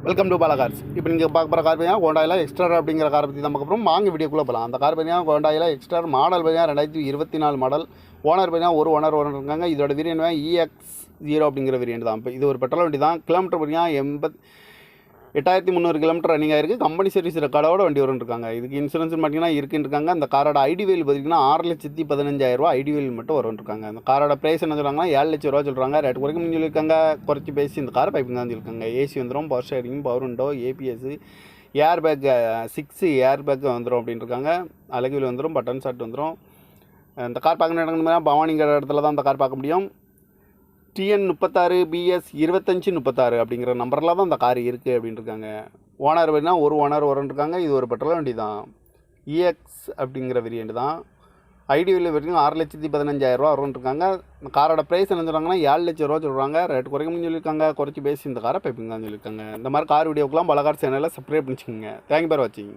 Welcome to Bala cars. இப்போ நீங்கள் பார்க்க போகிற கார் பார்த்தீங்கன்னா ஹோண்டாயில் எக்ஸ்ட்ரா அப்படிங்கிற காரை பற்றி தான் பார்க்க போகிறோம். வாங்க வீடியோக்குள்ளே போகலாம். அந்த கார் பார்த்தீங்கன்னா ஹோண்டாயில் எக்ஸ்ட்ரா மாடல் பார்த்தீங்கன்னா 2024 மாடல். ஓனர் பார்த்தீங்கன்னா ஒரு ஓனர் இருக்காங்க. இதோட வேரியன்ட் EX0 அப்படிங்கிற வேரியன்ட் தான். இப்போ இது ஒரு பெட்ரோல் வண்டி தான். கிலோமீட்டர் பார்த்தீங்கன்னா 8300 கிலோமீட்டர் ரன்னிங் ஆயிருக்கு. கம்பெனி சர்வீஸ் ரெக்கார்டோட வண்டி இருக்காங்க. இதுக்கு இன்சூரன்ஸ் பார்த்தீங்கன்னா இருக்குன்றாங்க. அந்த காரோட ஐடி வேல் பார்த்தீங்கன்னா 6,15,000 ஐடி வேல் மட்டும் இருக்காங்க. அந்த காரோட பிரைஸ் என்ன சொல்கிறாங்கன்னா 7 லட்ச ரூபா சொல்கிறாங்க. ரேட் குறைக்கும் சொல்லியிருக்காங்க. குறைச்சி பேசி இந்த காரை பைப்பிங் தான் சொல்லியிருக்காங்க. ஏசி வந்துடும், power sharing, power window, ABS, air bag 6 air bag வந்துடும் அப்படின்னு இருக்காங்க. அழகுவில் வந்துடும், பட்டன் ஷாட் வந்துடும். இந்த கார் பார்க்கணும் இடங்கன்னா பவானிங்கிற இடத்துல தான் இந்த கார் பார்க்க முடியும். TN36 BS 2536 அப்படிங்கிற நம்பரில் தான் அந்த கார் இருக்குது அப்படின்னு இருக்காங்க. ஓனர் வேணால் ஒரு ஓனர் இருக்காங்க. இது ஒரு பெட்ரோல் வண்டி தான். EX அப்படிங்கிற வேரியண்ட் தான். ஐடி வேல்யூ வரைக்கும் 6,15,000 இருக்காங்க. இந்த காரோட ப்ரைஸ் என்ன சொல்கிறாங்கன்னா 7 லட்ச ரூபா சொல்கிறாங்க. ரேட் குறைக்கணும்னு சொல்லியிருக்காங்க. குறைச்சி பேசி இந்த காரை பைப்பிங் தான் சொல்லியிருக்காங்க. இந்த மாதிரி கார் வீடியோக்கெலாம் பல கார் சேனலில் சப்ஸ்கிரைப் பண்ணிச்சுக்கோங்க. தேங்க்யூ ஃபார் வாட்சிங்.